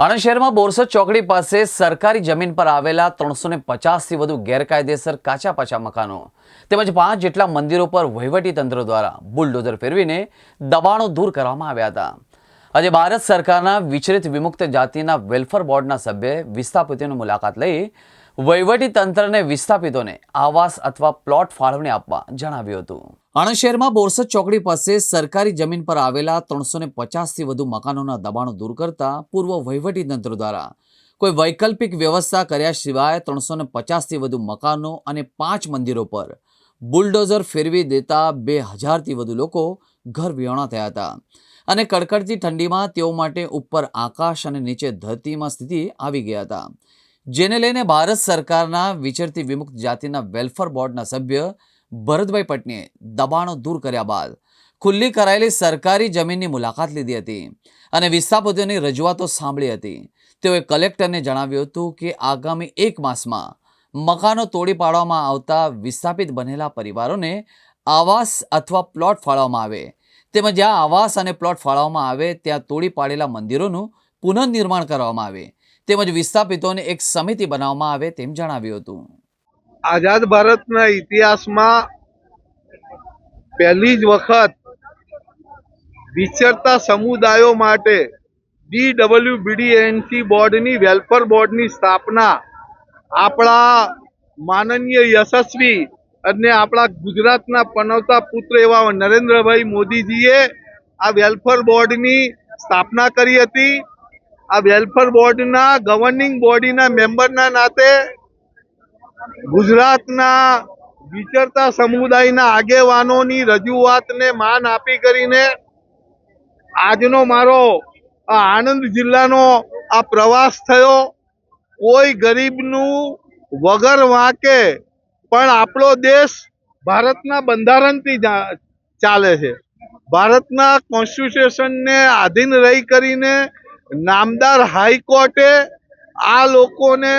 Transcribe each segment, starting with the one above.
આણંદ શહેરમાં બોરસદ ચોકડી પાસે સરકારી જમીન પર આવેલા 350થી વધુ ગેરકાયદેસર કાચા પાચા મકાનો તેમજ 5 જેટલા મંદિરો પર વહીવટી તંત્ર દ્વારા બુલડોઝર ફેરવીને દબાણો દૂર કરવામાં આવ્યા હતા। આજે ભારત સરકારના વિચલિત વિમુક્ત જાતિના વેલફેર બોર્ડના સભ્યએ વિસ્થાપિતોની મુલાકાત લઈ વહીવટી તંત્રને વિસ્થાપિતોને આવાસ અથવા પ્લોટ ફાળવણી આપવા જણાવ્યું હતું। આણંદ શહેરમાં બોરસદ ચોકડી પાસે સરકારી જમીન પર આવેલા 350થી વધુ મકાનોના દબાણો દૂર કરતા પૂર્વ વહીવટી તંત્ર દ્વારા કોઈ વૈકલ્પિક વ્યવસ્થા કર્યા સિવાય 350થી વધુ મકાનો અને 5 મંદિરો પર બુલડોઝર ફેરવી દેતા 2000થી વધુ લોકો ઘર વિહોણા થયા હતા અને કડકડતી ઠંડીમાં તેઓ માટે ઉપર આકાશ અને નીચે ધરતીમાં સ્થિતિ આવી ગયા હતા, જેને લઈને ભારત સરકારના વિચરતી વિમુક્ત જાતિના વેલફેર બોર્ડના સભ્ય ભરતભાઈ પટનીએ દબાણો દૂર કર્યા બાદ ખુલ્લી કરાયેલી સરકારી જમીનની મુલાકાત લીધી હતી અને વિસ્થાપિતોની રજૂઆતો સાંભળી હતી। તેઓએ કલેક્ટરને જણાવ્યું હતું કે આગામી 1 માસમાં મકાનો તોડી પાડવામાં આવતા વિસ્થાપિત બનેલા પરિવારોને આવાસ અથવા પ્લોટ ફાળવવામાં આવે તેમજ જ્યાં આવાસ અને પ્લોટ ફાળવવામાં આવે ત્યાં તોડી પાડેલા મંદિરોનું પુનઃનિર્માણ કરવામાં આવે તેમજ વિસ્થાપિતોને એક સમિતિ બનાવવામાં આવે તેમ જણાવ્યું હતું। આઝાદ ભારતના ઇતિહાસમાં પહેલી જ વખત વિચરતા સમુદાયો માટે DWBDNC બોર્ડની વેલફેર બોર્ડની સ્થાપના આપણા માનનીય યશસ્વી અને આપણા ગુજરાતના પનવતા પુત્ર એવા નરેન્દ્રભાઈ મોદીજીએ આ વેલફેર બોર્ડની સ્થાપના કરી હતી। આ વેલફેર બોર્ડના ગવર્નિંગ બોડીના મેમ્બરના નાતે ગુજરાતના વિચરતા સમુદાયના આગેવાનોની રજૂઆતને માન આપી કરીને આજનો મારો આણંદ જિલ્લાનો આ પ્રવાસ થયો। કોઈ ગરીબનું વગર વાંકે પણ આપણો દેશ ભારતના બંધારણથી ચાલે છે। ભારતના કોન્સ્ટિટ્યુશનને આધીન રહી કરીને નામદાર હાઈકોર્ટે આ લોકોને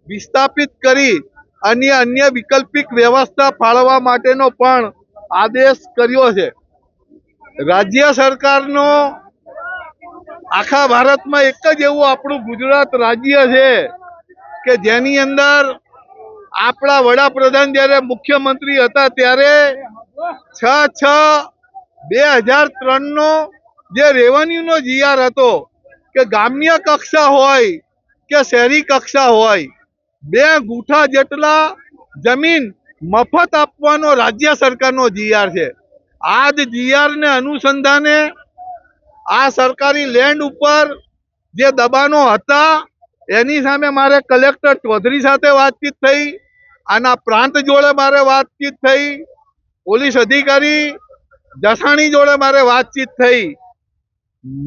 વિસ્થાપિત કરી અન્ય વૈકલ્પિક વ્યવસ્થા ફાળવવા માટેનો પણ આદેશ કર્યો છે। રાજ્ય સરકારનો આખા ભારતમાં એક જ એવું આપણું ગુજરાત રાજ્ય છે કે જેની અંદર આપણા વડાપ્રધાન જ્યારે મુખ્યમંત્રી હતા ત્યારે 6/6/2003 જે રેવન્યુનો જીઆર હતો કે ગ્રામ્ય કક્ષા હોય કે શહેરી કક્ષા હોય 2 ગુઠા જેટલા જમીન મફત આપવાનો રાજ્ય સરકારનો જીઆર છે। આ જ જીઆરને અનુસંધાને આ સરકારી લેન્ડ ઉપર જે દબાણો હતા એની સામે મારે કલેક્ટર ચૌધરી સાથે વાતચીત થઈ, આના પ્રાંત જોડે મારે વાતચીત થઈ, પોલીસ અધિકારી જસાણી જોડે મારે વાતચીત થઈ।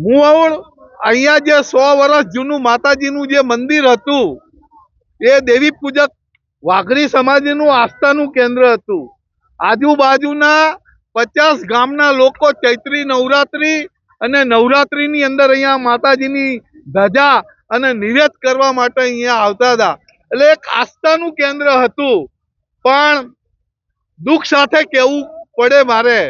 મૂળ અહીંયા જે 100 વર્ષ જૂનું માતાજીનું જે મંદિર હતું એ દેવી પૂજક વાઘરી સમાજનું આસ્થાનું કેન્દ્ર હતું। આજુબાજુના 50 ગામના લોકો ચૈત્રી નવરાત્રી અને નવરાત્રીની અંદર અહીંયા માતાજીની ધજા અને નિવેદ કરવા માટે અહીંયા આવતા હતા, એટલે એક આસ્થાનું કેન્દ્ર હતું। પણ દુઃખ સાથે કહેવું પડે મારે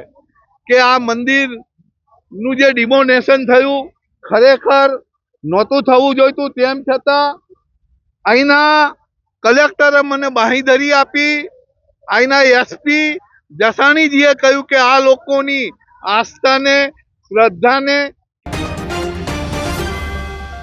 કે આ મંદિરનું જે ડિમોનેશન થયું ખરેખર નહોતું થવું જોઈતું, તેમ છતાં અહીંના કલેક્ટરે મને બાંહેધરી આપી। અહીંના એસપી જસાણીજીએ કહ્યું કે આ લોકોની આસ્થાને શ્રદ્ધાને